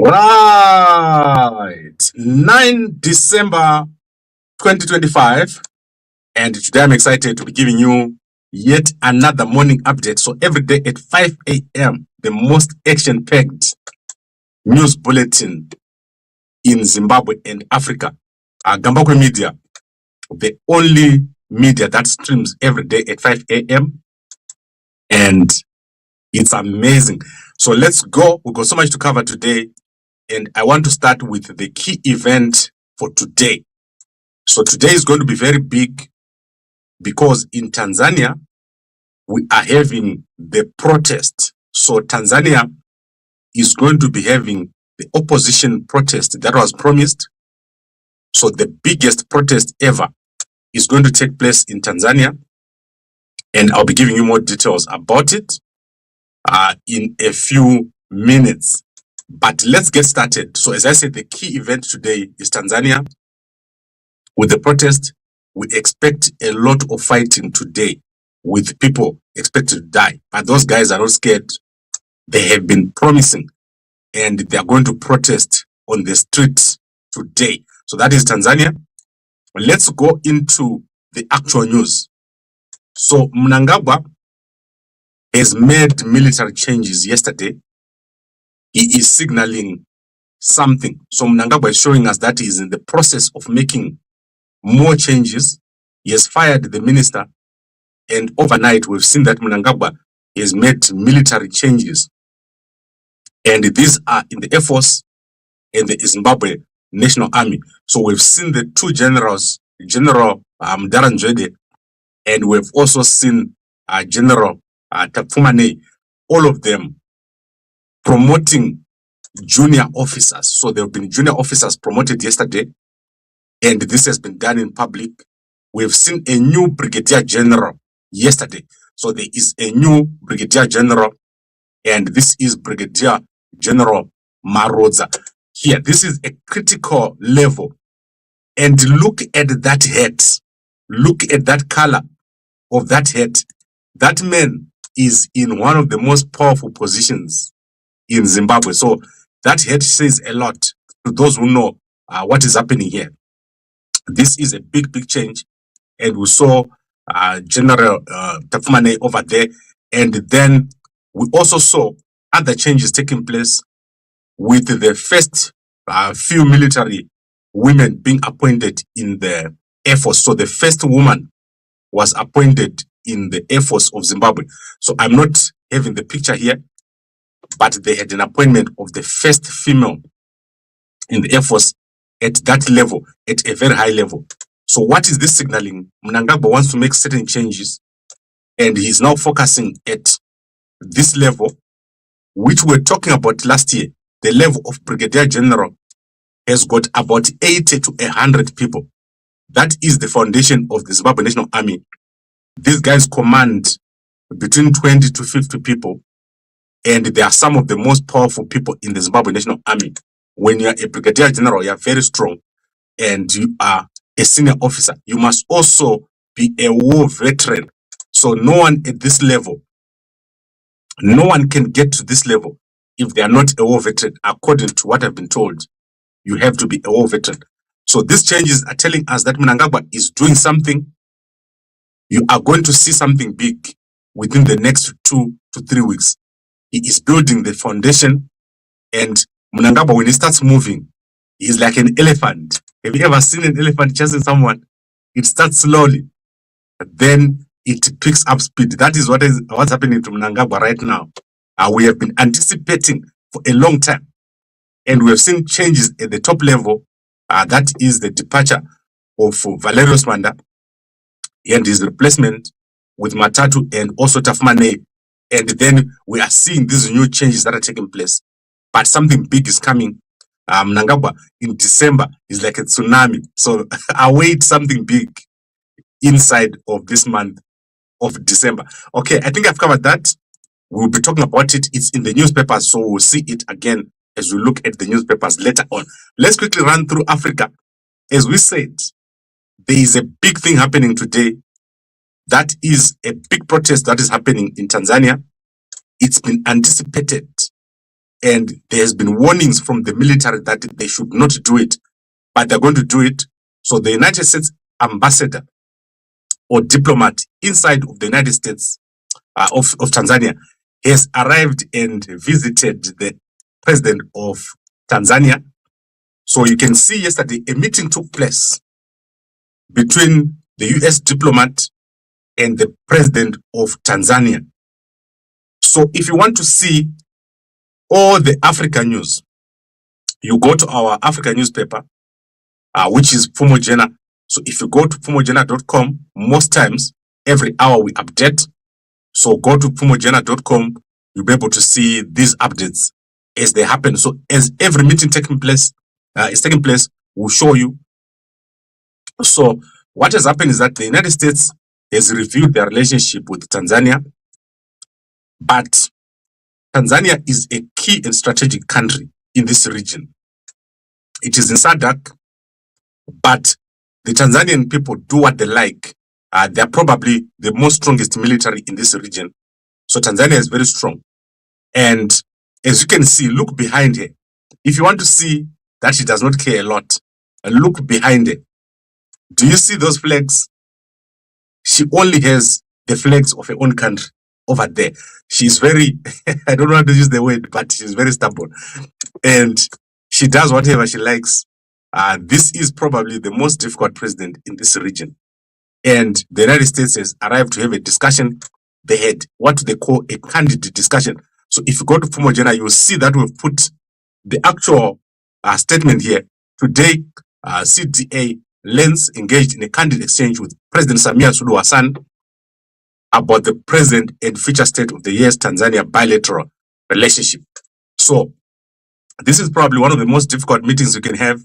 Right, 9 December 2025, and today I'm excited to be giving you yet another morning update. So every day at 5 a.m., the most action-packed news bulletin in Zimbabwe and Africa. Gambakwe Media, the only media that streams every day at 5 a.m. and it's amazing. So let's go. We've got so much to cover today. And I want to start with the key event for today. So today is going to be very big because in Tanzania, we are having the protest. So Tanzania is going to be having the opposition protest that was promised. So the biggest protest ever is going to take place in Tanzania. And I'll be giving you more details about it in a few minutes. But let's get started. So as I said, the key event today is Tanzania. With the protest, we expect a lot of fighting today with people expected to die. But those guys are not scared. They have been promising and they are going to protest on the streets today. So that is Tanzania. Let's go into the actual news. So Mnangagwa has made military changes yesterday. He is signaling something. So Mnangagwa is showing us that he is in the process of making more changes. He has fired the minister, and overnight we've seen that Mnangagwa has made military changes. And these are in the Air Force and the Zimbabwe National Army. So we've seen the two generals, General Daranjwede, and we've also seen General Tapfumane, all of them promoting junior officers. So there have been junior officers promoted yesterday, and this has been done in public. We've seen a new brigadier general yesterday. So there is a new brigadier general, and this is Brigadier General Marodza. Here, this is a critical level. And look at that hat. Look at that color of that hat. That man is in one of the most powerful positions in Zimbabwe. So that head says a lot to those who know what is happening here. This is a big, big change. And we saw General Tafumane over there. And then we also saw other changes taking place with the first few military women being appointed in the Air Force. So the first woman was appointed in the Air Force of Zimbabwe. So I'm not having the picture here, but they had an appointment of the first female in the Air Force at that level, at a very high level. So what is this signaling? Mnangagwa wants to make certain changes, and he's now focusing at this level, which we were talking about last year. The level of Brigadier General has got about 80 to 100 people. That is the foundation of the Zimbabwe National Army. These guys command between 20 to 50 people. And they are some of the most powerful people in the Zimbabwe National Army. When you are a brigadier general, you are very strong, and you are a senior officer. You must also be a war veteran. So no one at this level, no one can get to this level if they are not a war veteran. According to what I've been told, you have to be a war veteran. So these changes are telling us that Mnangagwa is doing something. You are going to see something big within the next 2 to 3 weeks. He is building the foundation, and Mnangagwa, when he starts moving, he's like an elephant. Have you ever seen an elephant chasing someone? It starts slowly, then it picks up speed. That is what's happening to Mnangagwa right now. We have been anticipating for a long time, and we have seen changes at the top level. That is the departure of Valerius Manda and his replacement with Matatu and also Tafumane. And then we are seeing these new changes that are taking place. But something big is coming. Mnangagwa in December is like a tsunami. So await something big inside of this month of December. Okay, I think I've covered that. We'll be talking about it. It's in the newspapers, so we'll see it again as we look at the newspapers later on. Let's quickly run through Africa. As we said, there is a big thing happening today. That is a big protest that is happening in Tanzania. It's been anticipated. and there has been warnings from the military that they should not do it, but they're going to do it. So the United States ambassador or diplomat inside of the United States of Tanzania has arrived and visited the president of Tanzania. So you can see yesterday a meeting took place between the US diplomat and the president of Tanzania. So if you want to see all the Africa news, you go to our Africa newspaper, which is Fumojena. So if you go to fumojena.com, most times, every hour we update. So go to fumojena.com, you'll be able to see these updates as they happen. So as every meeting is taking place, we'll show you. So what has happened is that the United States has reviewed their relationship with Tanzania, but Tanzania is a key and strategic country in this region. It is in SADC, but the Tanzanian people do what they like. They are probably the most strongest military in this region. So Tanzania is very strong. And as you can see, look behind her. If you want to see that she does not care a lot, look behind her. Do you see those flags? She only has the flags of her own country over there. She's very, I don't know how to use the word, but she's very stubborn. And she does whatever she likes. This is probably the most difficult president in this region. And the United States has arrived to have a discussion. They had what they call a candid discussion. So if you go to Fumojena, you'll see that we've put the actual statement here. Today, CDA Lens engaged in a candid exchange with President Samia Suluhu Hassan about the present and future state of the US Tanzania bilateral relationship. So this is probably one of the most difficult meetings you can have,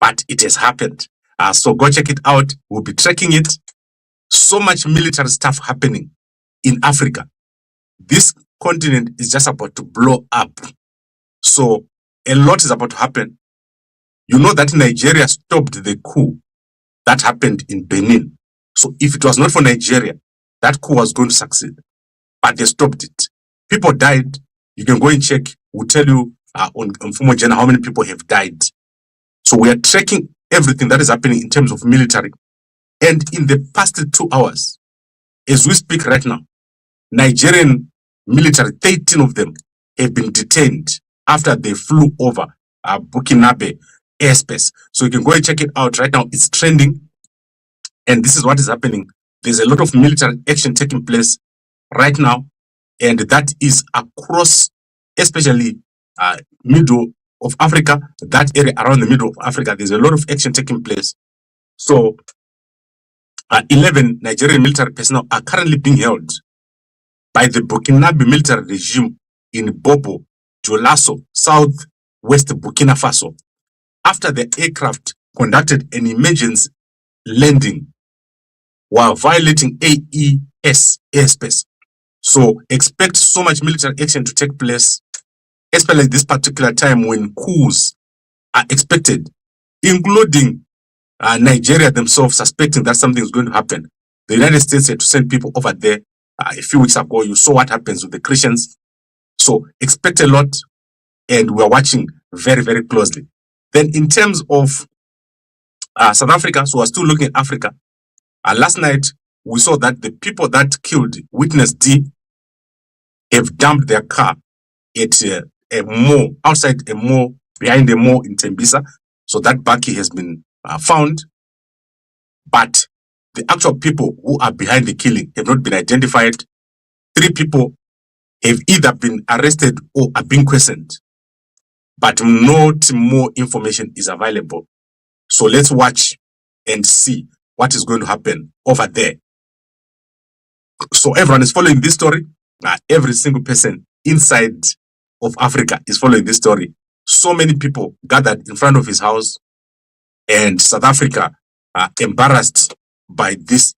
but it has happened. So go check it out. We'll be tracking it. So much military stuff happening in Africa. This continent is just about to blow up. So a lot is about to happen. You know that Nigeria stopped the coup that happened in Benin. So if it was not for Nigeria, that coup was going to succeed. But they stopped it. People died. You can go and check. We'll tell you on Fumojena how many people have died. So we are tracking everything that is happening in terms of military. And in the past 2 hours, as we speak right now, Nigerian military, 13 of them have been detained after they flew over Burkinabe airspace. So you can go and check it out right now. It's trending. And this is what is happening. There's a lot of military action taking place right now. And that is across, especially middle of Africa, that area around the middle of Africa. There's a lot of action taking place. So 11 Nigerian military personnel are currently being held by the Burkinabe military regime in Bobo, Jolaso, southwest Burkina Faso, after the aircraft conducted an emergency landing while violating AES airspace. So expect so much military action to take place, especially at this particular time when coups are expected, including Nigeria themselves suspecting that something is going to happen. The United States had to send people over there a few weeks ago. You saw what happens with the Christians. So expect a lot, and we're watching very, very closely. Then in terms of South Africa, so we're still looking at Africa. Last night, we saw that the people that killed Witness D have dumped their car at a mall, outside a mall, behind a mall in Tembisa. So that Baki has been found. But the actual people who are behind the killing have not been identified. 3 people have either been arrested or are being questioned. But not more information is available. So let's watch and see what is going to happen over there. So everyone is following this story. Every single person inside of Africa is following this story. So many people gathered in front of his house, and South Africa embarrassed by this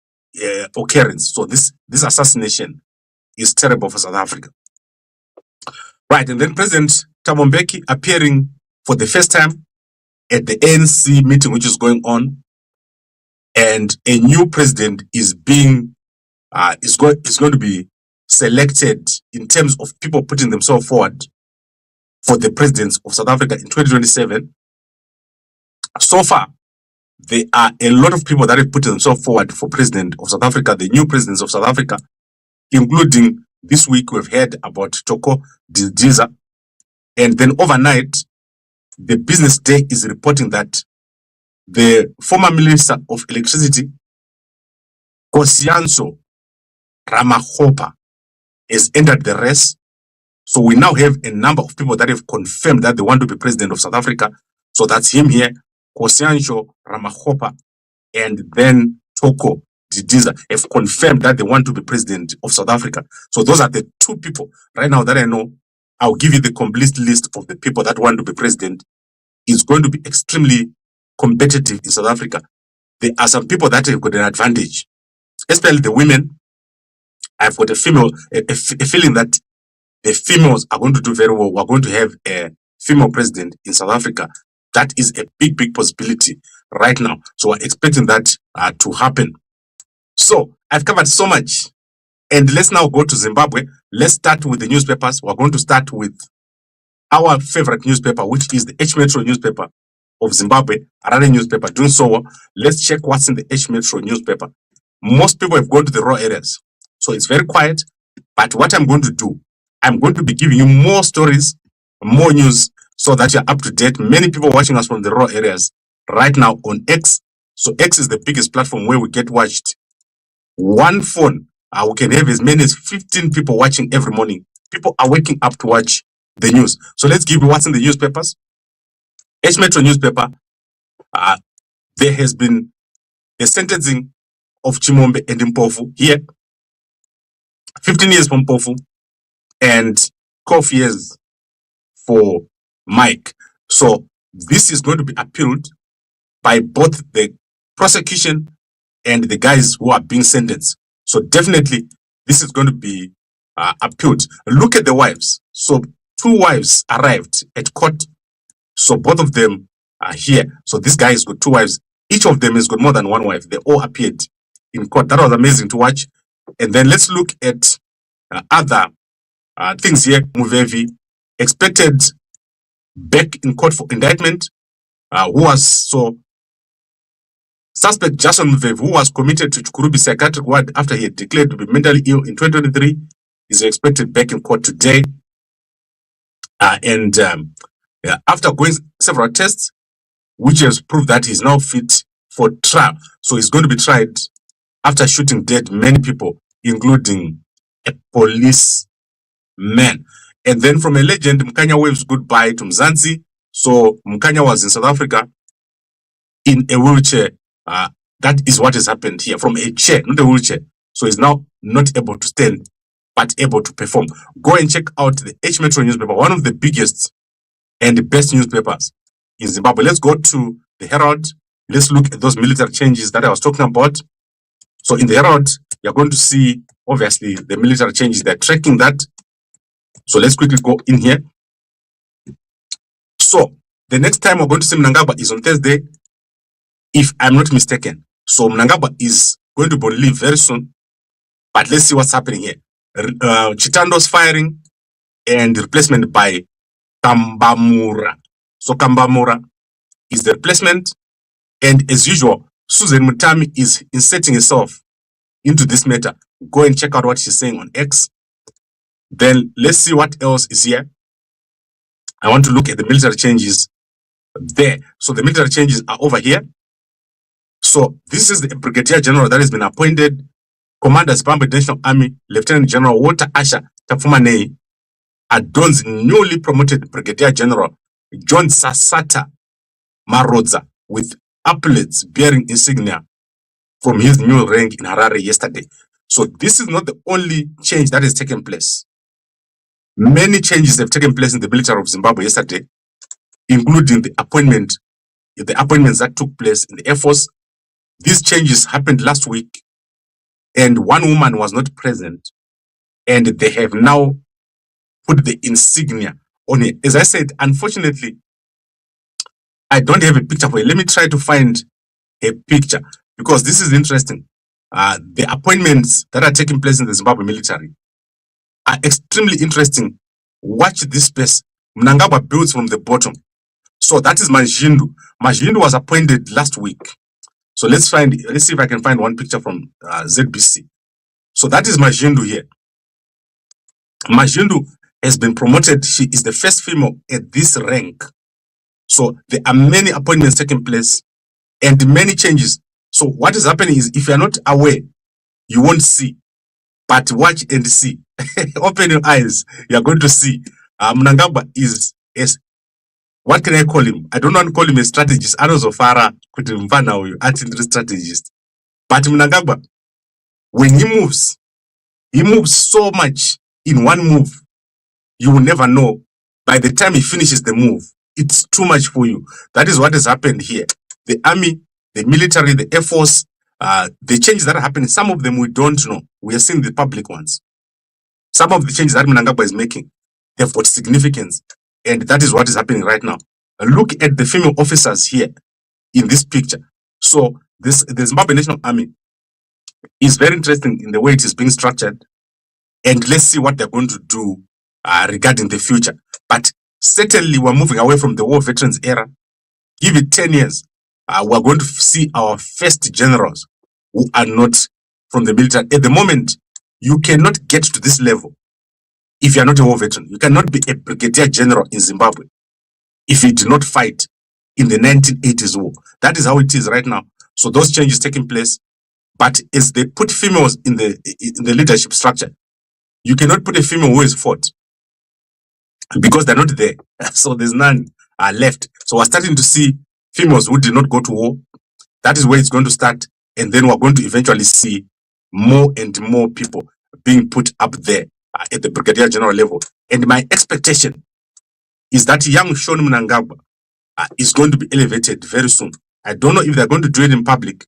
occurrence. So this assassination is terrible for South Africa. Right, and then President Thabo Mbeki appearing for the first time at the ANC meeting which is going on, and a new president is being is going to be selected in terms of people putting themselves forward. for the presidents of South Africa in 2027. So far, there are a lot of people that have put themselves forward for president of South Africa, the new presidents of South Africa, including this week we've heard about Toko Didiza. And then overnight, the Business Day is reporting that the former Minister of Electricity, Kosianso Ramakgopa, has entered the race. So we now have a number of people that have confirmed that they want to be president of South Africa. So that's him here, Kosianso Ramakgopa, and then Toko Didiza have confirmed that they want to be president of South Africa. So those are the two people right now that I know. I'll give you the complete list of the people that want to be president. It's going to be extremely competitive in South Africa. There are some people that have got an advantage, especially the women. I've got a feeling that the females are going to do very well. We're going to have a female president in South Africa. That is a big possibility right now. So we're expecting that to happen. So I've covered so much. And let's now go to Zimbabwe. Let's start with the newspapers. We're going to start with our favorite newspaper, which is the H Metro newspaper of Zimbabwe, Harare newspaper, doing so well. Let's check what's in the H Metro newspaper. Most people have gone to the raw areas, so it's very quiet. But what I'm going to do, I'm going to be giving you more stories, more news, so that you're up to date. Many people watching us from the raw areas right now on X. So X is the biggest platform where we get watched. One phone, we can have as many as 15 people watching every morning. People are waking up to watch the news. So let's give you what's in the newspapers. H Metro newspaper, there has been the sentencing of Chimombe and Mpofu here. 15 years for Mpofu and 12 years for Mike. So this is going to be appealed by both the prosecution and the guys who are being sentenced. So definitely this is going to be appealed. Look at the wives. So 2 wives arrived at court. So both of them are here. So this guy has got 2 wives. Each of them has got more than 1 wife. They all appeared in court. That was amazing to watch. And then let's look at other things here. Muvevi expected back in court for indictment. Who was suspect Jason Muvevi, who was committed to Chukurubi psychiatric ward after he had declared to be mentally ill in 2023, is expected back in court today. After going several tests, which has proved that he's now fit for trial. So he's going to be tried after shooting dead many people, including a policeman. And then from a legend, Mkanya waves goodbye to Mzansi. So Mkanya was in South Africa in a wheelchair. That is what has happened here, from a chair, not a wheelchair. So he's now not able to stand, but able to perform. Go and check out the H Metro newspaper, one of the biggest and the best newspapers in Zimbabwe. Let's go to the Herald. Let's look at those military changes that I was talking about. So in the Herald, you're going to see, obviously, the military changes. They're tracking that. So let's quickly go in here. So the next time we're going to see Mnangagwa is on Thursday, if I'm not mistaken. So Mnangagwa is going to be on leave very soon. But let's see what's happening here. Chitando's firing and replacement by Kambamura. So Kambamura is the replacement. And as usual, Susan Mutami is inserting herself into this matter. Go and check out what she's saying on X. Then let's see what else is here. I want to look at the military changes there. So the military changes are over here. So this is the Brigadier General that has been appointed. Commander Zimbabwe National Army, Lieutenant General Walter Asha Tafumanei, adorns newly promoted Brigadier General John Sasata Marodza with epaulets bearing insignia from his new rank in Harare yesterday. So this is not the only change that has taken place. Many changes have taken place in the military of Zimbabwe yesterday, including the appointments that took place in the Air Force. These changes happened last week, and one woman was not present, and they have now put the insignia on it. As I said, unfortunately, I don't have a picture for it. Let me try to find a picture, because this is interesting. The appointments that are taking place in the Zimbabwe military are extremely interesting. Watch this space. Mnangagwa builds from the bottom. So that is Majindu. Majindu was appointed last week. So let's see if I can find one picture from ZBC. So that is Majindu here. Majindu has been promoted. She is the first female at this rank. So there are many appointments taking place and many changes. So what is happening is, if you are not aware, you won't see. But watch and see. Open your eyes. You are going to see. Mnangagwa is, what can I call him? I don't want to call him a strategist. Anozofara kuti mfana huyu ati strategist. But Mnangagwa, when he moves so much in one move. You will never know. By the time he finishes the move, it's too much for you. That is what has happened here. The army, the military, the air force, the changes that are happening, some of them we don't know. We are seeing the public ones. Some of the changes that Mnangagwa is making, they've got significance. And that is what is happening right now. Look at the female officers here in this picture. So the Zimbabwe National Army is very interesting in the way it is being structured. And let's see what they're going to do regarding the future. But certainly we're moving away from the war veterans era. Give it 10 years. We're going to see our first generals who are not from the military. At the moment, you cannot get to this level if you're not a war veteran. You cannot be a brigadier general in Zimbabwe if you did not fight in the 1980s war. That is how it is right now. So those changes taking place. But as they put females in the leadership structure, you cannot put a female who has fought because they're not there. So there's none left. So we're starting to see females who did not go to war. That is where it's going to start. And then we're going to eventually see more and more people being put up there at the brigadier general level. And my expectation is that young Shaun Mnangagwa is going to be elevated very soon. I don't know if they're going to do it in public,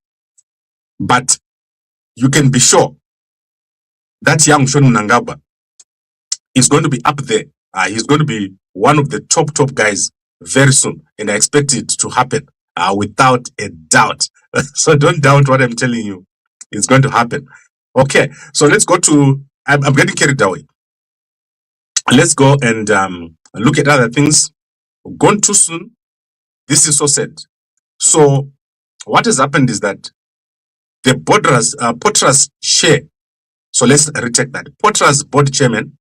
but you can be sure that young Shaun Mnangagwa is going to be up there. He's going to be one of the top guys very soon. And I expect it to happen without a doubt. So don't doubt what I'm telling you. It's going to happen. Okay, so let's go to, I'm getting carried away. Let's go and look at other things. Gone too soon. This is so sad. So what has happened is that the Potras share. So let's retake that. Potras board chairman,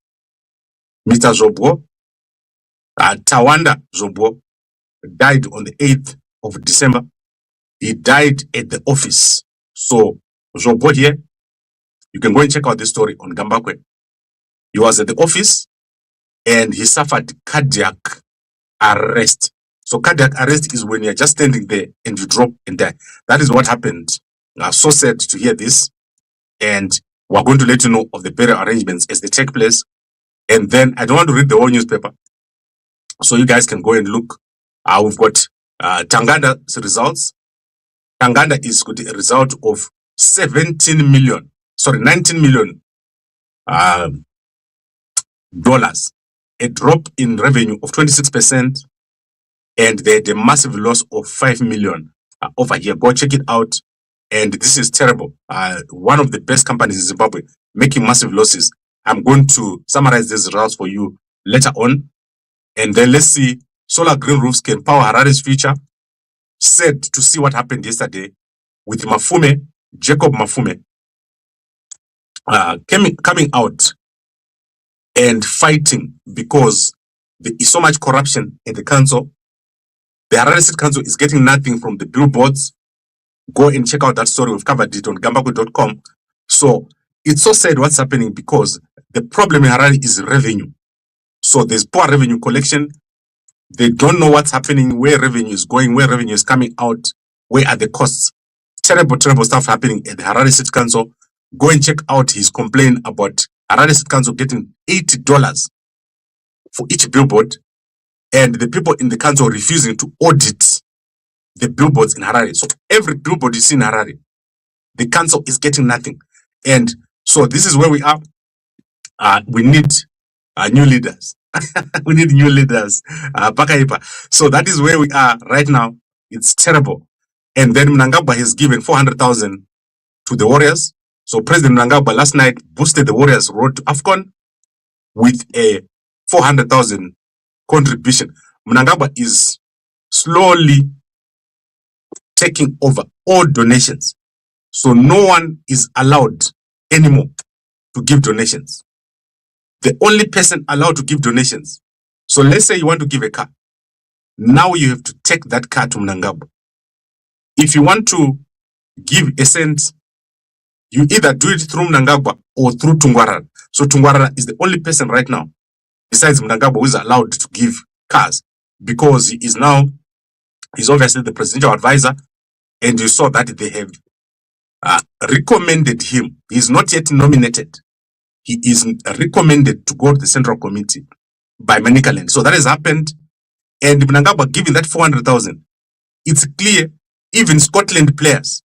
Mr. Zobwo, Tawanda Zobwo, died on the 8th of December. He died at the office. So Zobwo here, you can go and check out this story on Gambakwe. He was at the office and he suffered cardiac arrest. So cardiac arrest is when you're just standing there and you drop and die. That is what happened. So sad to hear this. And we're going to let you know of the burial arrangements as they take place. And then I don't want to read the whole newspaper. So you guys can go and look. We've got Tanganda's results. Tanganda is a result of 19 million dollars. A drop in revenue of 26%. And they had a massive loss of 5 million over here. Go check it out. And this is terrible. One of the best companies in Zimbabwe making massive losses. I'm going to summarize these results for you later on. And then let's see. Solar green roofs can power Harare's future. Sad to see what happened yesterday with Mafume, Jacob Mafume, coming out and fighting because there is so much corruption in the council. The Harare City Council is getting nothing from the billboards. Go and check out that story. We've covered it on Gambakwe.com. So it's so sad what's happening because the problem in Harare is revenue. So there's poor revenue collection. They don't know what's happening, where revenue is going, where revenue is coming out, where are the costs. Terrible stuff happening at the Harare City Council. Go and check out his complaint about Harare City Council getting $80 for each billboard. And the people in the council refusing to audit the billboards in Harare. So every billboard you see in Harare, the council is getting nothing. And so this is where we are. We need new leaders. We need new leaders. So that is where we are right now. It's terrible. And then Mnangagwa has given 400,000 to the Warriors. So President Mnangagwa last night boosted the Warriors road to AFCON with a 400,000 contribution. Mnangagwa is slowly taking over all donations. So no one is allowed anymore to give donations. The only person allowed to give donations. So let's say you want to give a car. Now you have to take that car to Mnangagwa. If you want to give a cent, you either do it through Mnangagwa or through Tungwarara. So Tungwarara is the only person right now, besides Mnangagwa, who is allowed to give cars, because he's obviously the presidential advisor, and you saw that they have recommended him. He's not yet nominated. He is recommended to go to the Central Committee by Manicaland. So that has happened, and Mnangagwa giving that 400,000. It's clear, even Scotland players,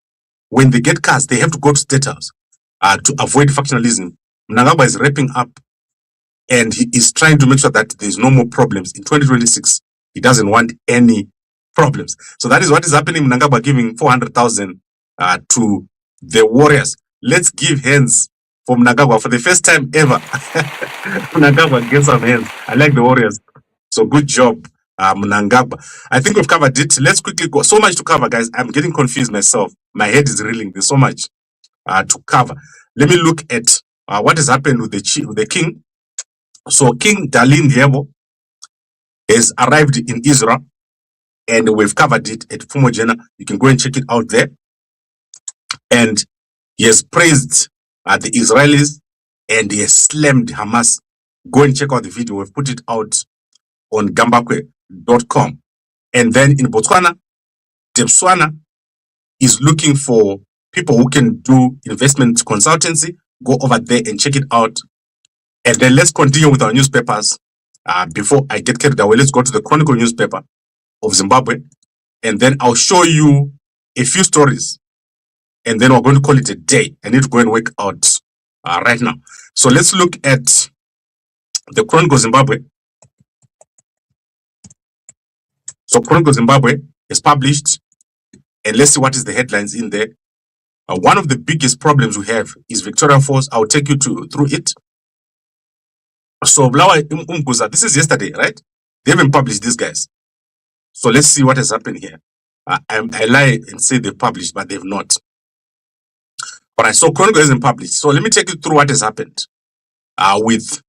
when they get cars, they have to go to State House to avoid factionalism. Mnangagwa is wrapping up, and he is trying to make sure that there's no more problems. In 2026, he doesn't want any problems. So that is what is happening. Mnangagwa giving 400,000 to the Warriors. Let's give hands for Mnangagwa for the first time ever. Mnangagwa gets some hands. I like the Warriors. So good job, Mnangagwa. I think we've covered it. Let's quickly go. So much to cover, guys. I'm getting confused myself. My head is reeling. There's so much to cover. Let me look at what has happened with the king. So King Darlene Yebo has arrived in Israel, and we've covered it at Fumojena. You can go and check it out there. And he has praised the Israelis, and he has slammed Hamas. Go and check out the video. We've put it out on Gambakwe.com. And then in Botswana, Botswana is looking for people who can do investment consultancy. Go over there and check it out. And then let's continue with our newspapers. Before I get carried away, let's go to the Chronicle newspaper of Zimbabwe. And then I'll show you a few stories. And then we're going to call it a day. I need to go and work out right now. So let's look at the Chronicle Zimbabwe. So Chronicle Zimbabwe is published. And let's see what is the headlines in there. One of the biggest problems we have is Victoria Falls. I'll take you through it. So Blawa Umguza, this is yesterday, right? They haven't published these guys. So let's see what has happened here. I lie and say they've published, but they've not. All right, so Chronicle isn't published. So let me take you through what has happened with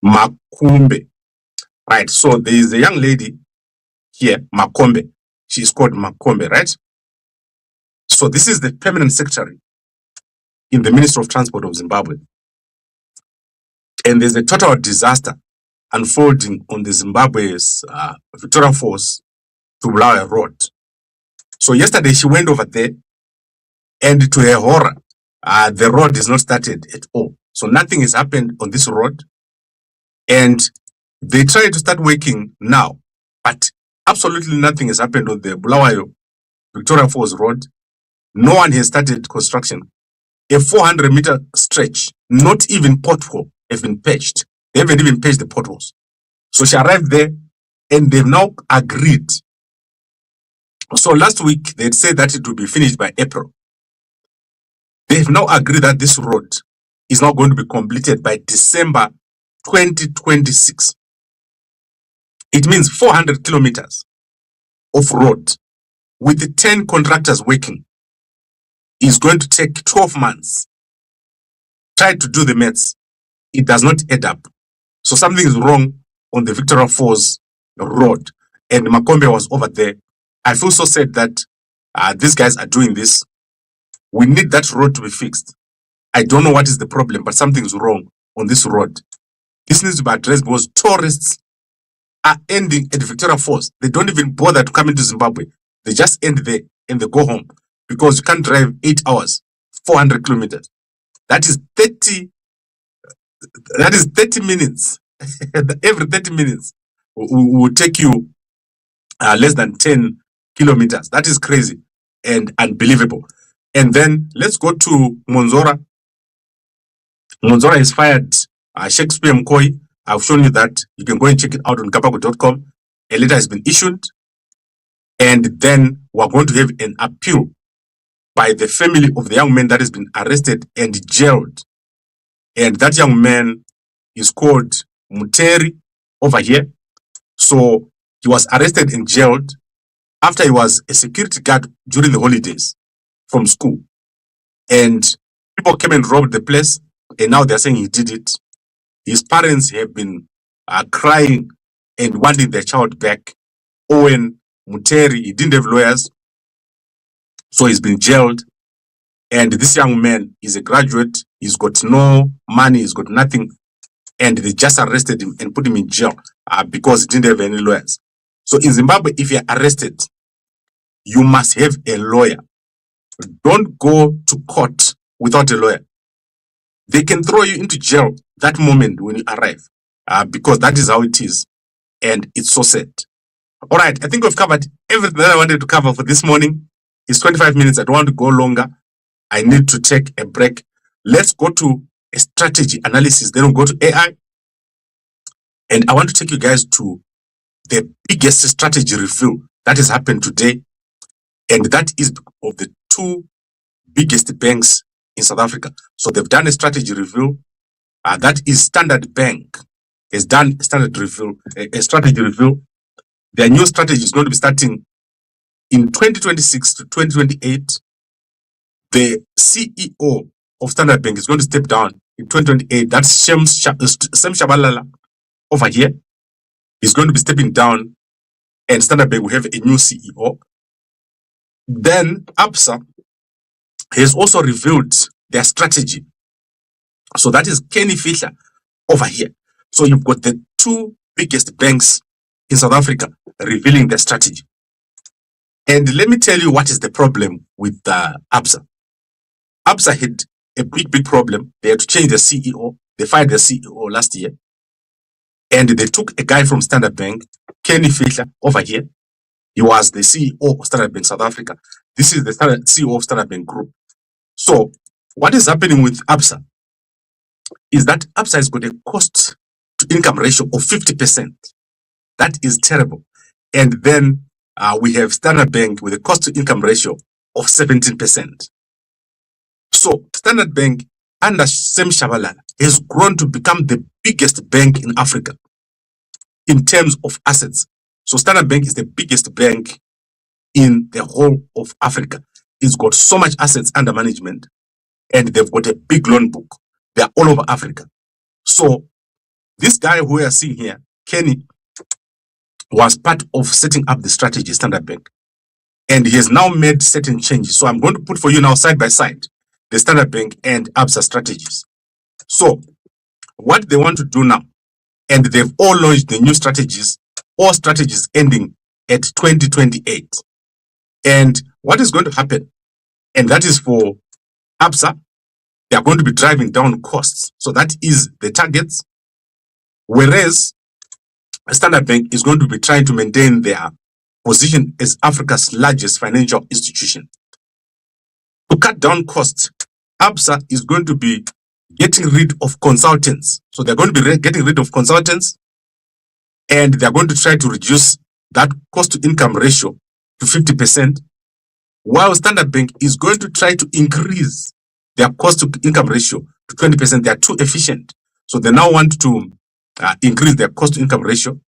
Makumbe. Right, so there is a young lady here, Makombe. She's called Makombe, right? So this is the permanent secretary in the Ministry of Transport of Zimbabwe. And there's a total disaster unfolding on the Zimbabwe's Victoria Falls to Bulawayo Road. So yesterday she went over there, and to her horror, the road is not started at all. So nothing has happened on this road. And they try to start working now, but absolutely nothing has happened on the Bulawayo Victoria Falls Road. No one has started construction. A 400-meter stretch, not even pothole, have been patched. They haven't even patched the potholes. So she arrived there, and they've now agreed. So last week, they'd said that it will be finished by April. They've now agreed that this road is now going to be completed by December 2026. It means 400 kilometers of road with the 10 contractors working is going to take 12 months. Try to do the maths. It does not add up. So something is wrong on the Victoria Falls road. And Makombe was over there. I feel so sad that these guys are doing this. We need that road to be fixed. I don't know what is the problem, but something's wrong on this road. This needs to be addressed because tourists are ending at Victoria Falls. They don't even bother to come into Zimbabwe. They just end there and they go home because you can't drive 8 hours, 400 kilometers. That is 30 minutes. Every 30 minutes will take you less than 10 kilometers. That is crazy and unbelievable. And then let's go to Monzora. Monzora has fired Shakespeare Mkoi. I've shown you that. You can go and check it out on Gambakwe.com. A letter has been issued. And then we're going to have an appeal by the family of the young man that has been arrested and jailed. And that young man is called Muteri over here. So he was arrested and jailed after he was a security guard during the holidays from school. And people came and robbed the place, and now they're saying he did it. His parents have been crying and wanting their child back. Owen Muteri, he didn't have lawyers, so he's been jailed. And this young man is a graduate. He's got no money. He's got nothing. And they just arrested him and put him in jail because he didn't have any lawyers. So in Zimbabwe, if you're arrested, you must have a lawyer. Don't go to court without a lawyer. They can throw you into jail that moment when you arrive because that is how it is. And it's so sad. All right, I think we've covered everything that I wanted to cover for this morning. It's 25 minutes. I don't want to go longer. I need to take a break. Let's go to a strategy analysis. Then we'll go to AI. And I want to take you guys to the biggest strategy review that has happened today. And that is of the two biggest banks in South Africa. So they've done a strategy review. That is Standard Bank has done a strategy review. Their new strategy is going to be starting in 2026 to 2028. The CEO of Standard Bank is going to step down in 2028. That's Sam Shabalala over here. He's going to be stepping down, and Standard Bank will have a new CEO. Then Absa has also revealed their strategy. So that is Kenny Fihla over here. So you've got the two biggest banks in South Africa revealing their strategy. And let me tell you what is the problem with Absa. Absa had a big problem. They had to change the CEO. They fired the CEO last year. And they took a guy from Standard Bank, Kenny Fihla, over here. He was the CEO of Standard Bank South Africa. This is the CEO of Standard Bank Group. So what is happening with Absa is that Absa has got a cost to income ratio of 50%. That is terrible. And then we have Standard Bank with a cost to income ratio of 17%. So Standard Bank under Sam Shabalala has grown to become the biggest bank in Africa in terms of assets. So Standard Bank is the biggest bank in the whole of Africa. It's got so much assets under management, and they've got a big loan book. They're all over Africa. So this guy who we are seeing here, Kenny, was part of setting up the strategy, Standard Bank. And he has now made certain changes. So I'm going to put for you now side by side the Standard Bank and Absa strategies. So what they want to do now, and they've all launched the new strategies, all strategies ending at 2028. And what is going to happen, and that is for Absa, they are going to be driving down costs. So that is the targets. Whereas Standard Bank is going to be trying to maintain their position as Africa's largest financial institution. To cut down costs, Absa is going to be getting rid of consultants. So they're going to be getting rid of consultants, and they're going to try to reduce that cost to income ratio to 50%, while Standard Bank is going to try to increase their cost to income ratio to 20%. They are too efficient. So they now want to increase their cost to income ratio.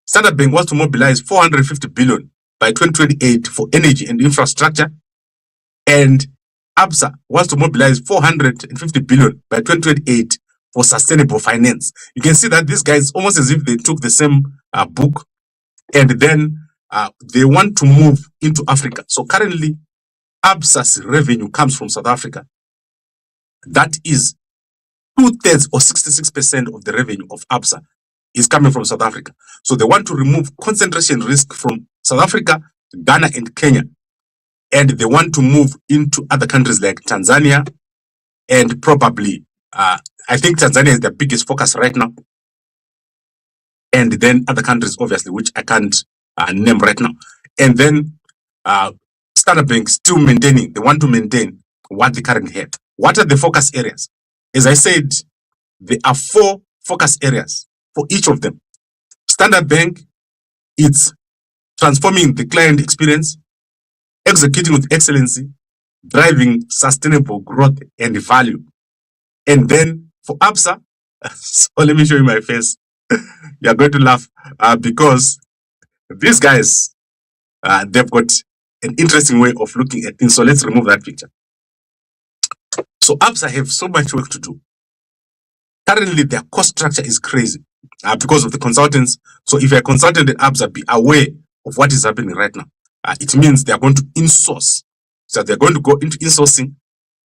Standard Bank wants to mobilize 450 billion by 2028 for energy and infrastructure. And Absa wants to mobilize 450 billion by 2028 for sustainable finance. You can see that these guys, almost as if they took the same book, and then they want to move into Africa. So currently, Absa's revenue comes from South Africa. That is 2/3 or 66% of the revenue of Absa is coming from South Africa. So they want to remove concentration risk from South Africa, Ghana, and Kenya. And they want to move into other countries like Tanzania, and probably, I think Tanzania is the biggest focus right now. And then other countries, obviously, which I can't name right now. And then Standard Bank still maintaining, they want to maintain what they currently have. What are the focus areas? As I said, there are 4 focus areas for each of them. Standard Bank, it's transforming the client experience, executing with excellency, driving sustainable growth and value. And then for Absa, so let me show you my face. You're going to laugh because these guys, they've got an interesting way of looking at things. So let's remove that picture. So Absa have so much work to do. Currently, their cost structure is crazy because of the consultants. So if you're a consultant at Absa, be aware of what is happening right now. It means they're going to insource. So they're going to go into insourcing,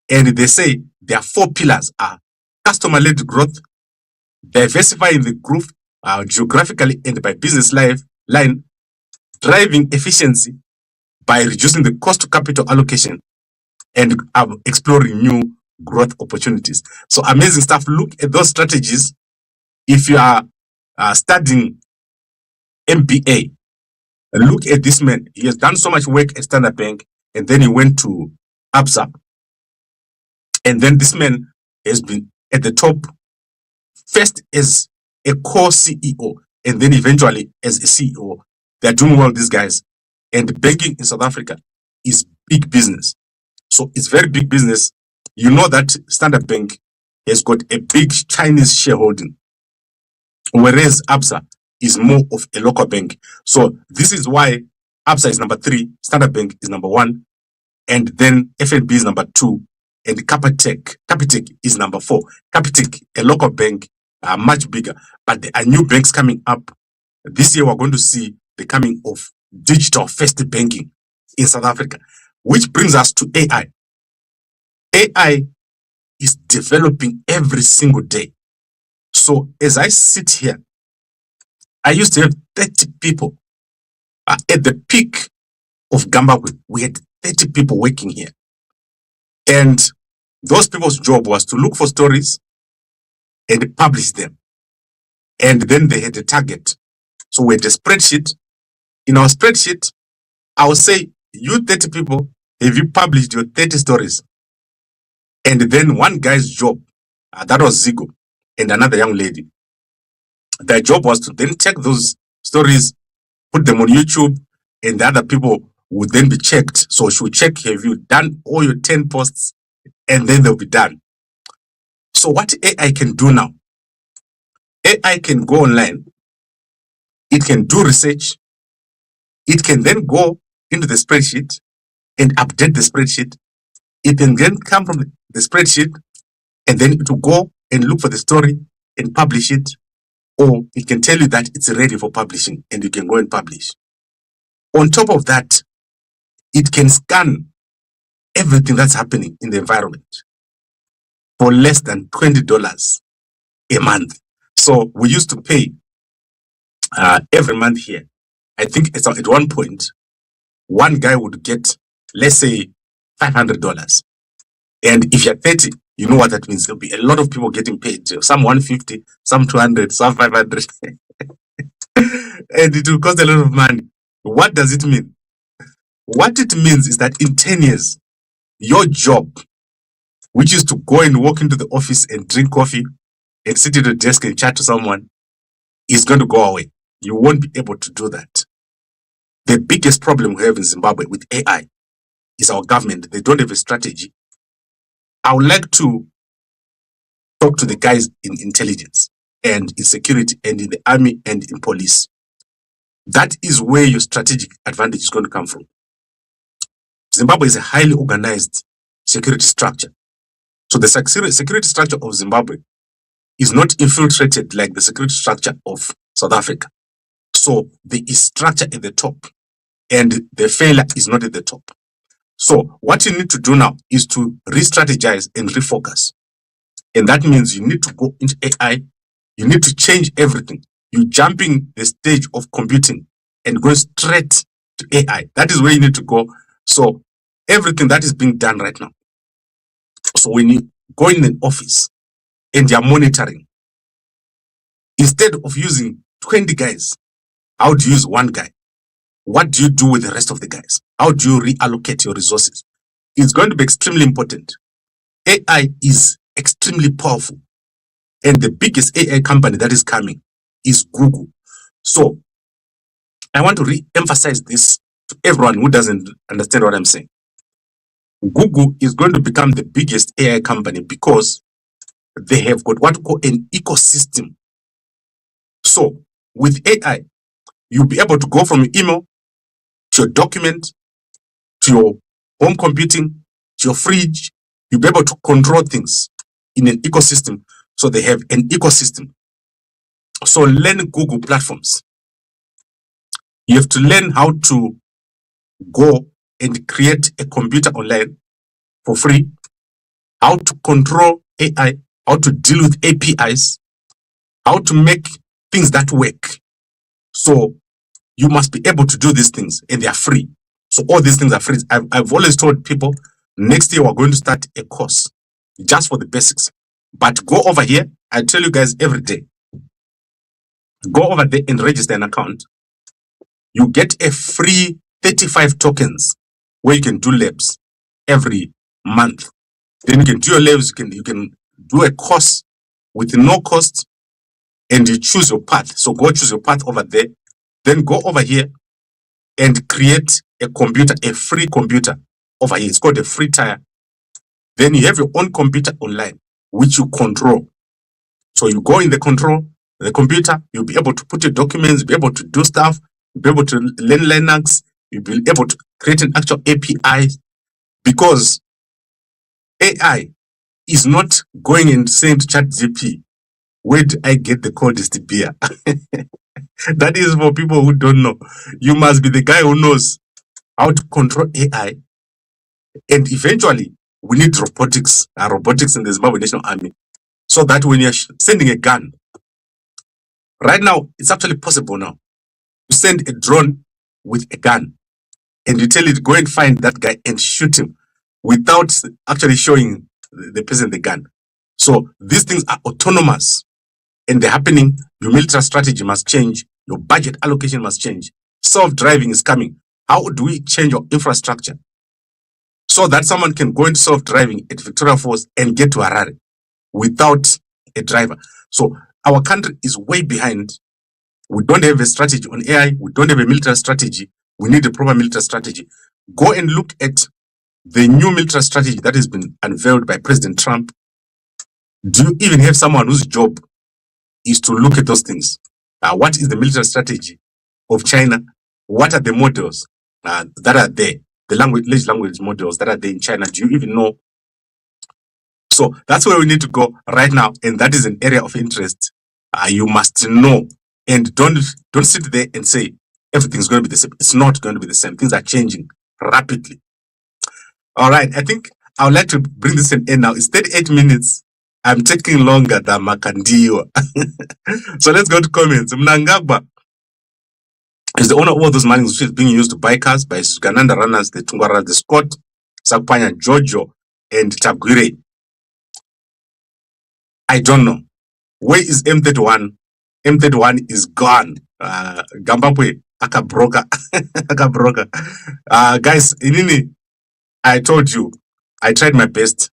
and they say their 4 pillars are customer-led growth, diversifying the group geographically and by business line, driving efficiency by reducing the cost to capital allocation, and exploring new growth opportunities. So amazing stuff. Look at those strategies. If you are studying MBA, look at this man. He has done so much work at Standard Bank, and then he went to Absa. And then this man has been at the top, first as a core CEO, and then eventually as a CEO. They're doing well, these guys. And banking in South Africa is big business. So it's very big business. You know that Standard Bank has got a big Chinese shareholding, whereas Absa is more of a local bank. So this is why Absa is number 3, Standard Bank is number 1, and then FNB is number 2, and Capitec is number 4. Capitec, a local bank, much bigger, but there are new banks coming up. This year we're going to see the coming of digital first banking in South Africa, which brings us to AI. AI is developing every single day. So as I sit here, I used to have 30 people. At the peak of Gambakwe, we had 30 people working here. And those people's job was to look for stories and publish them. And then they had a target. So we had a spreadsheet. In our spreadsheet, I would say, you 30 people, have you published your 30 stories? And then one guy's job, that was Zigo, and another young lady. Their job was to then check those stories, put them on YouTube, and the other people would then be checked. So she would check, have you done all your 10 posts? And then they'll be done. So what AI can do now? AI can go online. It can do research. It can then go into the spreadsheet and update the spreadsheet. It can then come from the spreadsheet and then it will go and look for the story and publish it. Or it can tell you that it's ready for publishing and you can go and publish. On top of that, it can scan everything that's happening in the environment for less than $20 a month. So we used to pay every month here. I think at one point, one guy would get, let's say, $500. And if you're 30, you know what that means. There'll be a lot of people getting paid. Some 150, some 200, some 500. And it will cost a lot of money. What does it mean? What it means is that in 10 years, your job, which is to go and walk into the office and drink coffee and sit at a desk and chat to someone, is going to go away. You won't be able to do that. The biggest problem we have in Zimbabwe with AI is our government. They don't have a strategy. I would like to talk to the guys in intelligence and in security and in the army and in police. That is where your strategic advantage is going to come from. Zimbabwe is a highly organized security structure. So the security structure of Zimbabwe is not infiltrated like the security structure of South Africa. So there is structure at the top and the failure is not at the top. So what you need to do now is to re-strategize and refocus. And that means you need to go into AI. You need to change everything. You're jumping the stage of computing and going straight to AI. That is where you need to go. So everything that is being done right now. So when you go in an office and you're monitoring, instead of using 20 guys, how do you use one guy? What do you do with the rest of the guys? How do you reallocate your resources? It's going to be extremely important. AI is extremely powerful. And the biggest AI company that is coming is Google. So I want to re-emphasize this to everyone who doesn't understand what I'm saying. Google is going to become the biggest AI company because they have got what we call an ecosystem. So with AI, you'll be able to go from your email to your document, to your home computing, to your fridge. You'll be able to control things in an ecosystem. So they have an ecosystem. So learn Google platforms. You have to learn how to go and create a computer online for free, how to control AI, how to deal with APIs, how to make things that work. So you must be able to do these things, and they are free. So all these things are free. I've always told people, next year we're going to start a course just for the basics. But go over here. I tell you guys every day, go over there and register an account. You get a free 35 tokens where you can do labs every month. Then you can do your labs. You can do a course with no cost, and you choose your path. So go choose your path over there. Then go over here and create a computer, a free computer over here. It's called a free tier. Then you have your own computer online, which you control. So you go in the computer, you'll be able to put your documents, be able to do stuff, you'll be able to learn Linux, you'll be able to create an actual API, because AI is not going and saying to ChatGPT, where do I get the coldest beer? That is for people who don't know. You must be the guy who knows how to control AI. And eventually, we need robotics in the Zimbabwe National Army. So that when you're sending a gun, right now, it's actually possible now to send a drone with a gun, and you tell it, go and find that guy and shoot him without actually showing the person the gun. So these things are autonomous, and they're happening. Your military strategy must change. Your budget allocation must change. Self-driving is coming. How do we change our infrastructure so that someone can go into self-driving at Victoria Falls and get to Harare without a driver? So our country is way behind. We don't have a strategy on AI. We don't have a military strategy. We need a proper military strategy. Go and look at the new military strategy that has been unveiled by President Trump. Do you even have someone whose job is to look at those things? What is the military strategy of China? What are the models that are there? The large language models that are there in China. Do you even know? So that's where we need to go right now, and that is an area of interest. You must know, and don't sit there and say everything's going to be the same. It's not going to be the same. Things are changing rapidly. All right, I think I would like to bring this in end now. It's 38 minutes. I'm taking longer than Makandiwa. So let's go to comments. Mnangagwa is the owner of all those mines which is being used to buy cars by Gananda runners, the Tungwara, the Scott, Sakpanya, Jojo, and Tagwire. I don't know. Where is M31? M31 is gone. Gambakwe, akabroka. Akabroka. Guys, inini, I told you, I tried my best.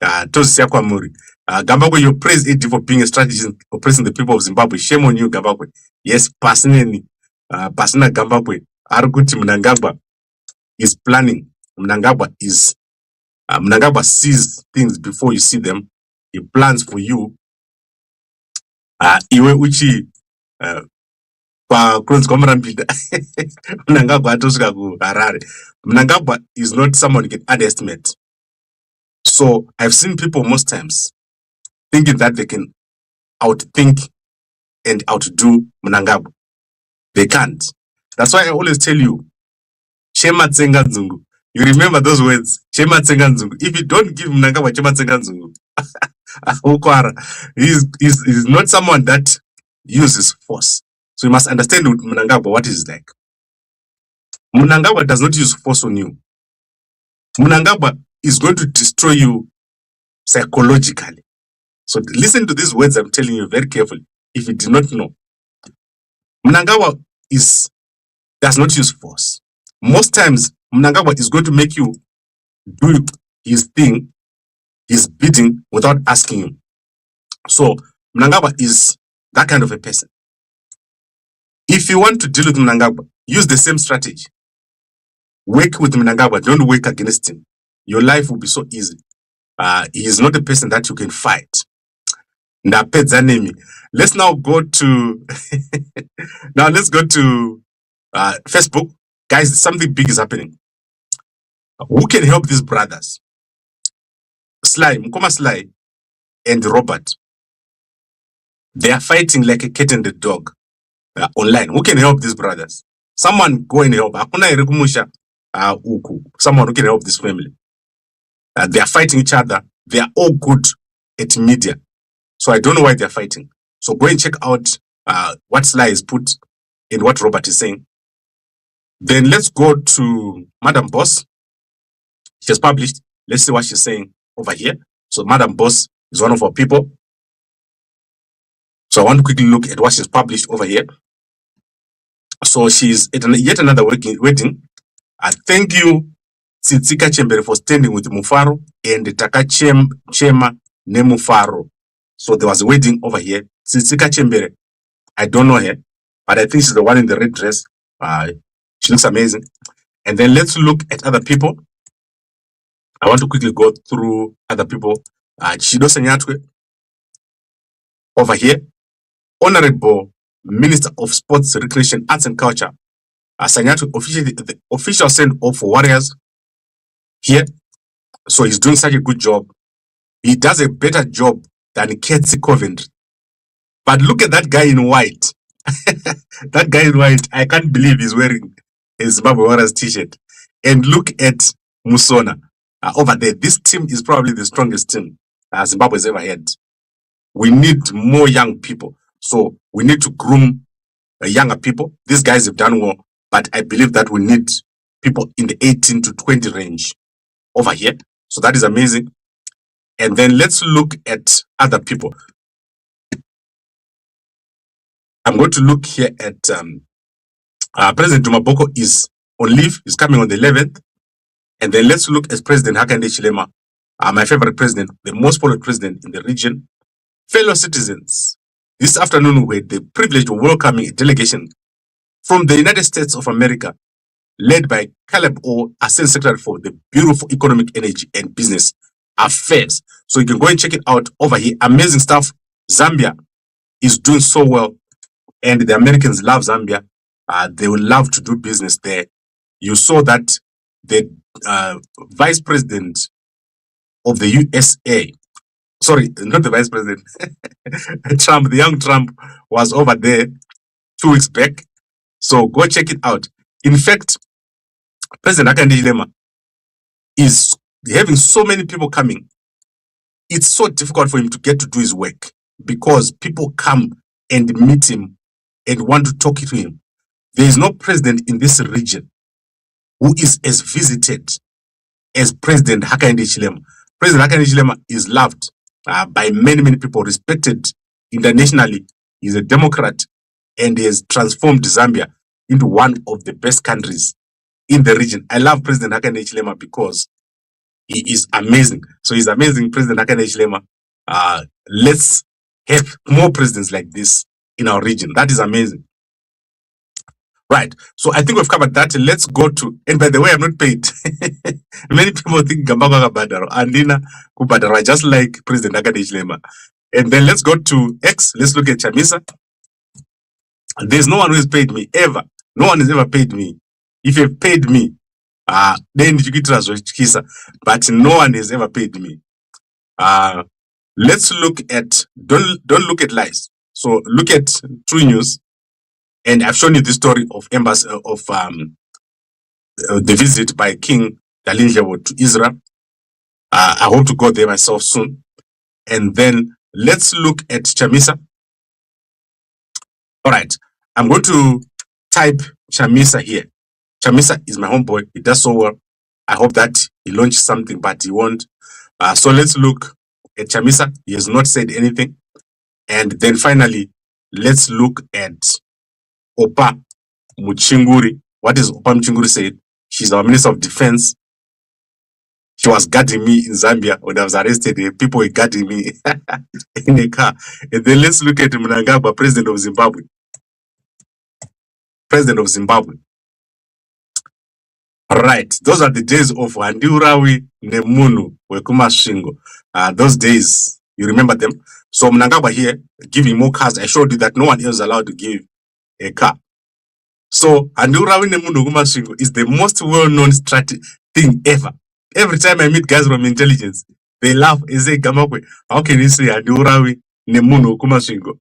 Gambakwe, you praise AD for being a strategist oppressing the people of Zimbabwe. Shame on you, Gambakwe. Yes, personally, Pasina Gambakwe, Arguti Mnangagwa is planning. Mnangagwa sees things before you see them. He plans for you. Iwe uchi Mnangagwa atosvika kuHarare. Mnangagwa is not someone you can underestimate. So I've seen people most times thinking that they can outthink and outdo Mnangagwa. They can't. That's why I always tell you, Chema Tsenga Nzungu. You remember those words, Chema Tsenga Nzungu. If you don't give Mnangagwa Chema Tsenga Nzungu, he's not someone that uses force. So you must understand with Mnangagwa what is like. Mnangagwa does not use force on you. Mnangagwa is going to destroy you psychologically. So listen to these words I'm telling you very carefully. If you do not know, Mnangagwa does not use force. Most times, Mnangagwa is going to make you do his thing, his bidding, without asking you. So Mnangagwa is that kind of a person. If you want to deal with Mnangagwa, use the same strategy. Work with Mnangagwa, don't work against him. Your life will be so easy. He is not a person that you can fight. Ndapedza nemi. Let's now go to now let's go to Facebook. Guys, something big is happening. Who can help these brothers? Sly, Mkoma Sly and Robert. They are fighting like a cat and a dog online. Who can help these brothers? Someone go and help. Someone who can help this family. They are fighting each other. They are all good at media. So I don't know why they are fighting. So go and check out what Sly is put and what Robert is saying. Then let's go to Madam Boss. She has published. Let's see what she's saying over here. So Madam Boss is one of our people. So I want to quickly look at what she's published over here. So she's at yet another wedding. Thank you, Tsitsika Chembere, for standing with Mufaro and Taka Chema ne Mufaro. So there was a wedding over here. Tsitsika Chembere, I don't know her, but I think she's the one in the red dress. She looks amazing. And then let's look at other people. I want to quickly go through other people. Chido Senyatwe over here. Honorable Minister of Sports, Recreation, Arts and Culture. Senyatwe, the official send-off for Warriors here. So he's doing such a good job. He does a better job than Ketsi Coventry. But look at that guy in white. That guy in white, I can't believe he's wearing a Zimbabwe Warriors t-shirt. And look at Musona over there. This team is probably the strongest team Zimbabwe's ever had. We need more young people. So we need to groom younger people. These guys have done well, but I believe that we need people in the 18 to 20 range over here. So that is amazing. And then let's look at other people. I'm going to look here at President Dumaboko is on leave. He's coming on the 11th. And then let's look at President Hakainde Hichilema, my favorite president, the most followed president in the region. Fellow citizens, this afternoon we had the privilege of welcoming a delegation from the United States of America, led by Caleb O, Assistant Secretary for the Bureau for Economic, Energy and Business Affairs. So you can go and check it out over here. Amazing stuff. Zambia is doing so well, and the Americans love Zambia. They will love to do business there. You saw that the Vice President of the USA, sorry, not the Vice President, Trump, the young Trump was over there 2 weeks back. So go check it out. In fact, President Hakainde Hichilema is having so many people coming. It's so difficult for him to get to do his work because people come and meet him and want to talk to him. There is no president in this region who is as visited as President Hakainde Hichilema. President Hakainde Hichilema is loved by many, many people, respected internationally. He's a Democrat and he has transformed Zambia into one of the best countries in the region. I love President Hakainde Hichilema because he is amazing. So he's amazing, President Hakainde Hichilema. Let's have more presidents like this in our region. That is amazing. Right. So I think we've covered that. Let's go to, and by the way, I'm not paid. Many people think Gambakwe Badaro, Andina Kubadaro. I just like President Hakainde Hichilema. And then let's go to X. Let's look at Chamisa. There's no one who has paid me ever. No one has ever paid me. If you've paid me, then you get Kisa, but no one has ever paid me. Let's look at, don't look at lies. So look at True News. And I've shown you the story of embassy of the visit by King Dalinjawo to Israel. I hope to go there myself soon. And then let's look at Chamisa. All right, I'm going to type Chamisa here. Chamisa is my homeboy. He does so well. I hope that he launches something, but he won't. So let's look at Chamisa. He has not said anything. And then finally, let's look at Opa Muchinguri. What is Opa Muchinguri said? She's our Minister of Defense. She was guarding me in Zambia when I was arrested. People were guarding me in a car. And then let's look at Mnangagwa, President of Zimbabwe. President of Zimbabwe. Right. Those are the days of Andiurawi Nemunu Wekuma Shingo. Those days You remember them? So Mnangagwa here giving more cars. I showed you that no one else is allowed to give a car. So Andurawi Nemunoguma Shingo is the most well-known strategy thing ever. Every time I meet guys from intelligence, they laugh and say, Gambakwe, how can you say Andurawi Nemunoguma Shingo?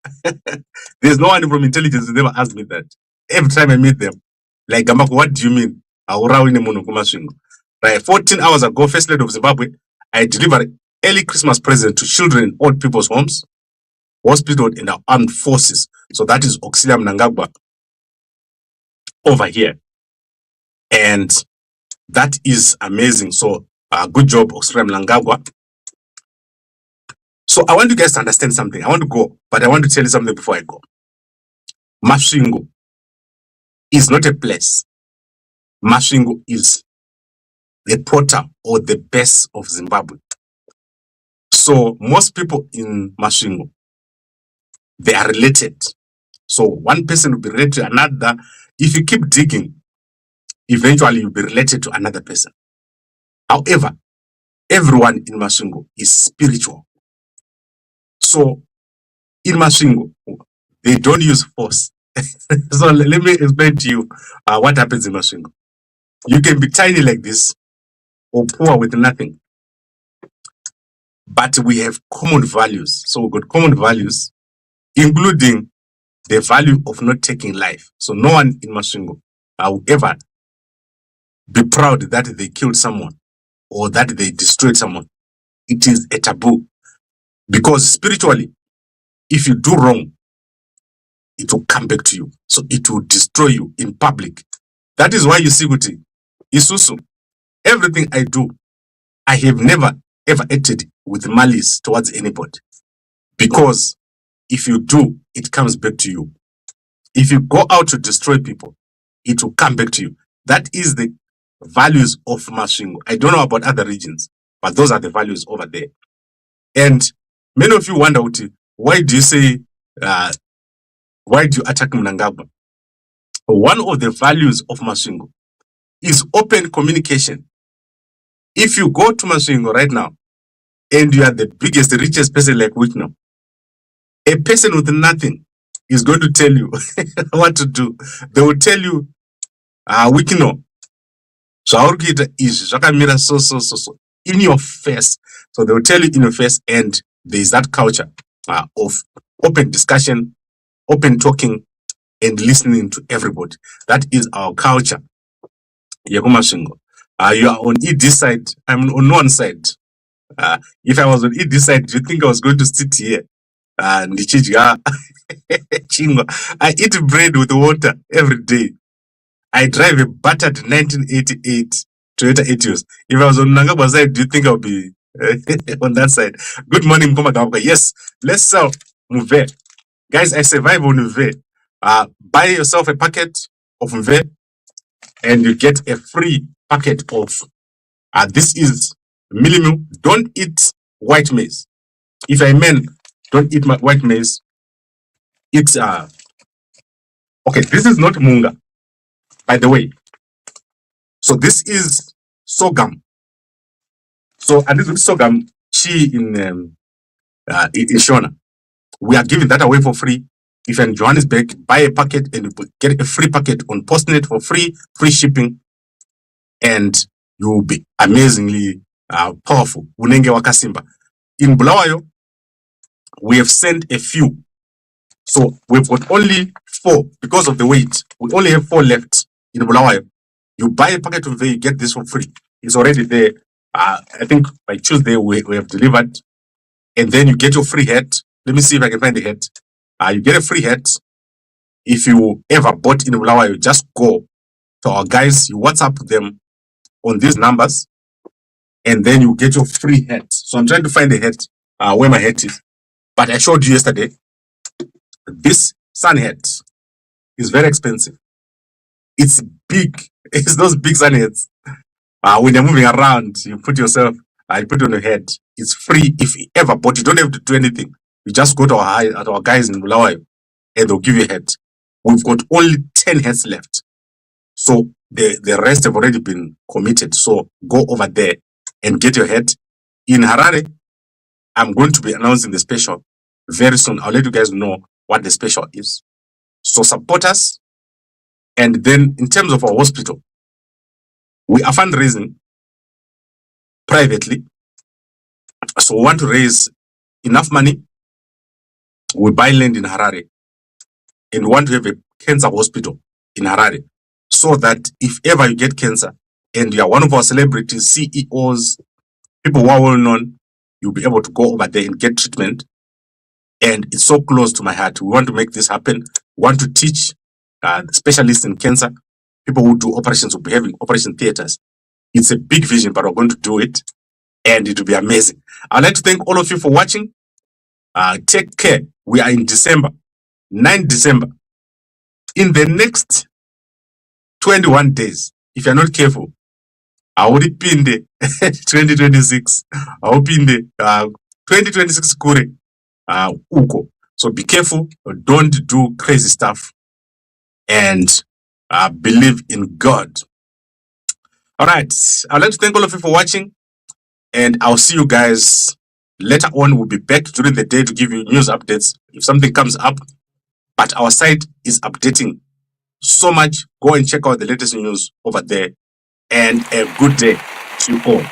There's no one from intelligence who never asked me that. Every time I meet them, like Gambakwe, what do you mean? Andurawi Nemunoguma Shingo. Right, 14 hours ago, First Lady of Zimbabwe, I delivered early Christmas present to children in old people's homes, hospital, and our armed forces. So that is Auxilia Mnangagwa over here. And that is amazing. So good job, Auxilia Mnangagwa. So I want you guys to understand something. I want to go, but I want to tell you something before I go. Masvingo is not a place. Masvingo is the portal or the base of Zimbabwe. So most people in Masvingo, they are related. So one person will be related to another. If you keep digging, eventually you'll be related to another person. However, everyone in Masvingo is spiritual. So in Masvingo, they don't use force. So let me explain to you what happens in Masvingo. You can be tiny like this or poor with nothing. But we have common values. So we've got common values, including the value of not taking life. So no one in Masvingo will ever be proud that they killed someone or that they destroyed someone. It is a taboo. Because spiritually, if you do wrong, it will come back to you. So it will destroy you in public. That is why you see Guti, Isusu, everything I do, I have never ever acted with malice towards anybody. Because if you do, it comes back to you. If you go out to destroy people, it will come back to you. That is the values of Masvingo. I don't know about other regions, but those are the values over there. And many of you wonder, why do you say, why do you attack Mnangagwa? One of the values of Masvingo is open communication. If you go to Masvingo right now, and you are the biggest, richest person like Wikno, a person with nothing is going to tell you what to do. They will tell you, Wikno, so our kid is so in your face. So they will tell you in your face, and there is that culture of open discussion, open talking, and listening to everybody. That is our culture. Masvingo. You are on ED side, I'm on one side. If I was on ED side, do you think I was going to sit here? I eat bread with water every day. I drive a battered 1988 Toyota Etios. If I was on Mnangagwa side, do you think I'll be on that side? Good morning, Gambakwe. Yes, let's sell Mve. Guys, I survive on Mve. Buy yourself a packet of Mve and you get a free packet of this is Milimu. Don't eat white maize. If I mean, don't eat my white maize. It's okay, this is not Munga, by the way. So this is sorghum. So and this is sorghum chi in Shona. We are giving that away for free. If you're in Johannesburg, buy a packet and you get a free packet on Postnet for free shipping, and you will be amazingly powerful. Unenge wakasimba. In Bulawayo, we have sent a few. So we've got only 4 because of the weight. We only have 4 left in Bulawayo. You buy a packet of you get this for free. It's already there. I think by Tuesday we have delivered. And then you get your free hat. Let me see if I can find the hat. You get a free hat. If you ever bought in Bulawayo, just go to our guys. You WhatsApp them on these numbers. And then you get your free hat. So I'm trying to find the hat, where my hat is. But I showed you yesterday. This sun hat is very expensive. It's big. It's those big sun hats. When you're moving around, you put yourself, you put it on your head. It's free if you ever bought. You don't have to do anything. You just go to our guys in Bulawayo and they'll give you a hat. We've got only 10 hats left. So the rest have already been committed. So go over there and get your hat. In Harare, I'm going to be announcing the special very soon. I'll let you guys know what the special is. So support us. And then in terms of our hospital, we are fundraising privately. So we want to raise enough money. We buy land in Harare and we want to have a cancer hospital in Harare, so that if ever you get cancer and you are one of our celebrities, CEOs, people who are well known, you'll be able to go over there and get treatment. And it's so close to my heart. We want to make this happen. We want to teach specialists in cancer, people who do operations, will be having operation theaters. It's a big vision, but we're going to do it, and it will be amazing. I'd like to thank all of you for watching. Take care. We are in December, 9 December. In the next 21 days, if you're not careful, I will pin the 2026. I will pin the 2026 kure uko. So be careful. Don't do crazy stuff, and believe in God. All right. I'd like to thank all of you for watching, and I'll see you guys later on. We'll be back during the day to give you news updates if something comes up. But our site is updating so much. Go and check out the latest news over there. And a good day to you all.